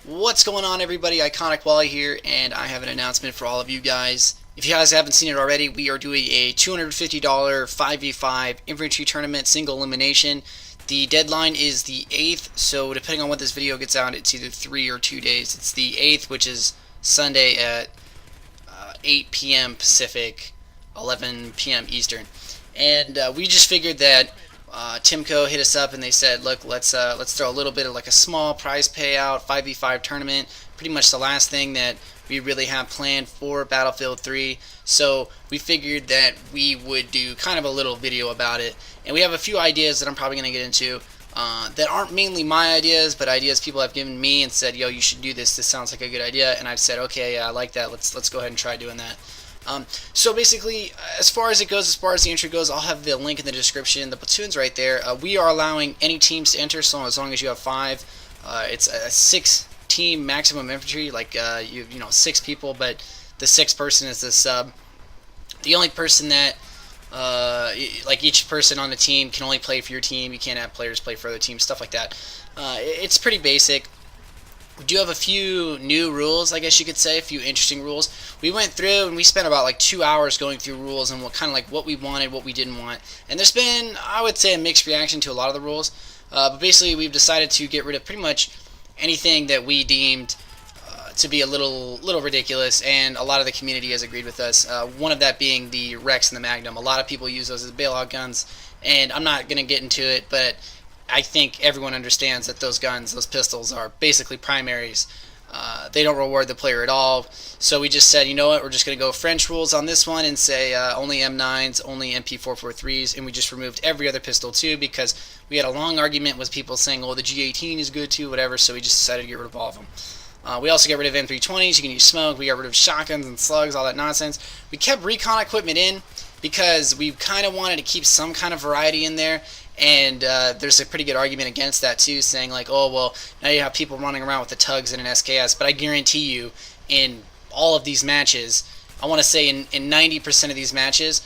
What's going on, everybody? Iconic Wally here, and I have an announcement for all of you guys. If you guys haven't seen it already, we are doing a $250 5v5 infantry tournament single elimination. The deadline is the 8th, so depending on what this video gets out, it's either 3 or 2 days. It's the 8th, which is Sunday at 8 p.m. Pacific, 11 p.m. Eastern. And we just figured that Timco hit us up and they said, look, let's throw a little bit of like a small prize payout 5v5 tournament, pretty much the last thing that we really have planned for Battlefield 3. So we figured that we would do kind of a little video about it, and we have a few ideas that I'm probably going to get into that aren't mainly my ideas, but ideas people have given me and said, yo, you should do this sounds like a good idea, and I've said, okay, yeah, I like that, let's go ahead and try doing that. So basically, as far as the entry goes, I'll have the link in the description. The platoon's right there. We are allowing any teams to enter, so as long as you have 5. It's a 6-team maximum infantry, like you know 6 people, but the 6th person is the sub. The only person that like each person on the team can only play for your team. You can't have players play for other teams, stuff like that. It's pretty basic. We do have a few new rules, I guess you could say, a few interesting rules. We went through and we spent about like 2 hours going through rules and what we wanted, what we didn't want. And there's been, I would say, a mixed reaction to a lot of the rules. But basically, we've decided to get rid of pretty much anything that we deemed to be a little ridiculous, and a lot of the community has agreed with us. One of that being the Rex and the Magnum. A lot of people use those as bailout guns, and I'm not going to get into it, but I think everyone understands that those guns, those pistols, are basically primaries. They don't reward the player at all. So we just said, you know what, we're just going to go French rules on this one and say only M9s, only MP443s, and we just removed every other pistol too, because we had a long argument with people saying, oh, the G18 is good too, whatever, so we just decided to get rid of all of them. We also got rid of M320s, you can use smoke, we got rid of shotguns and slugs, all that nonsense. We kept recon equipment in because we kind of wanted to keep some kind of variety in there. And there's a pretty good argument against that too, saying like, oh, well, now you have people running around with the tugs and an SKS, but I guarantee you in all of these matches, I want to say in 90% of these matches,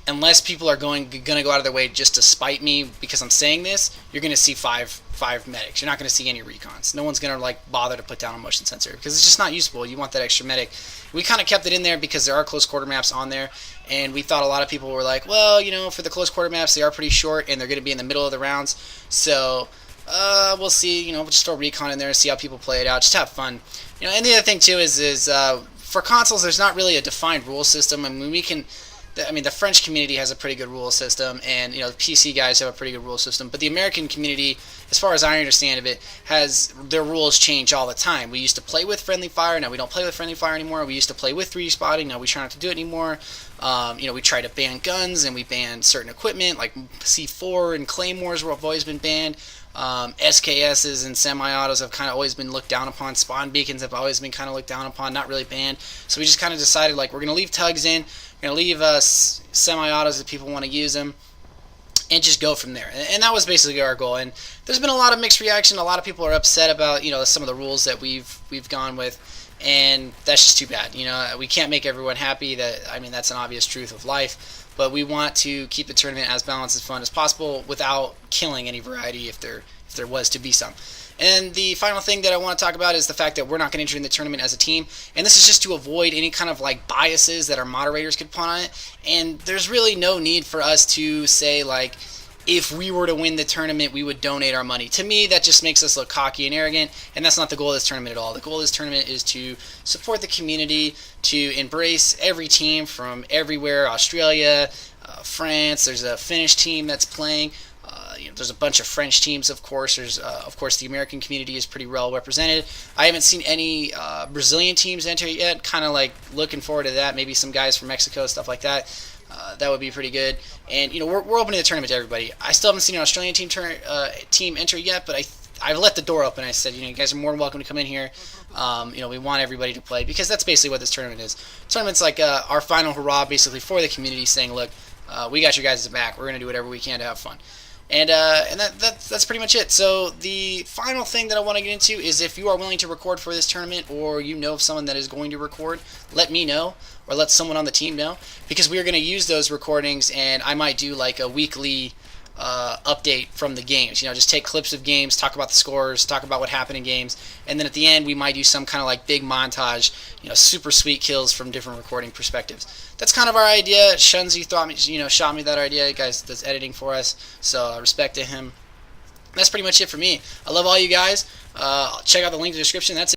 unless people are going to go out of their way just to spite me because I'm saying this, you're going to see five medics. You're not going to see any recons. No one's going to like bother to put down a motion sensor because it's just not useful. You want that extra medic. We kind of kept it in there because there are close quarter maps on there, and we thought a lot of people were like, well, you know, for the close quarter maps, they are pretty short and they're going to be in the middle of the rounds. So we'll see. You know, we'll just throw recon in there, see how people play it out, just have fun. You know, and the other thing too is for consoles, there's not really a defined rule system. I mean, the French community has a pretty good rule system, and you know the PC guys have a pretty good rule system. But the American community, as far as I understand of it, has their rules change all the time. We used to play with friendly fire, now we don't play with friendly fire anymore. We used to play with 3D spotting, now we try not to do it anymore. You know, we try to ban guns and we ban certain equipment like C4 and claymores have always been banned. SKSs and semi-autos have kind of always been looked down upon. Spawn beacons have always been kind of looked down upon, not really banned. So we just kind of decided like we're going to leave tugs in, we're going to leave semi-autos if people want to use them, and just go from there. And that was basically our goal. And there's been a lot of mixed reaction. A lot of people are upset about, you know, some of the rules that we've gone with, and that's just too bad. You know, we can't make everyone happy. That's an obvious truth of life. But we want to keep the tournament as balanced, as fun as possible, without killing any variety if there was to be some. And the final thing that I want to talk about is the fact that we're not going to enter in the tournament as a team, and this is just to avoid any kind of like biases that our moderators could put on it. And there's really no need for us to say like, if we were to win the tournament, we would donate our money. To me, that just makes us look cocky and arrogant, and that's not the goal of this tournament at all. The goal of this tournament is to support the community, to embrace every team from everywhere, Australia, France, there's a Finnish team that's playing. You know, there's a bunch of French teams, of course. There's, of course, the American community is pretty well represented. I haven't seen any Brazilian teams enter yet. Kind of like looking forward to that. Maybe some guys from Mexico, stuff like that. That would be pretty good. And you know, we're opening the tournament to everybody. I still haven't seen an Australian team enter yet, but I've let the door open. I said, you know, you guys are more than welcome to come in here. You know, we want everybody to play because that's basically what this tournament is. Tournament's like our final hurrah, basically for the community, saying, look, we got your guys' back. We're gonna do whatever we can to have fun. And that's pretty much it. So the final thing that I want to get into is if you are willing to record for this tournament, or you know of someone that is going to record, let me know, or let someone on the team know, because we are going to use those recordings, and I might do like a weekly update from the games. You know, just take clips of games, talk about the scores, talk about what happened in games, and then at the end we might do some kind of like big montage, you know, super sweet kills from different recording perspectives. That's kind of our idea. Shunzi shot me that idea. The guy does editing for us, so respect to him. That's pretty much it for me. I love all you guys. Check out the link in the description. That's it.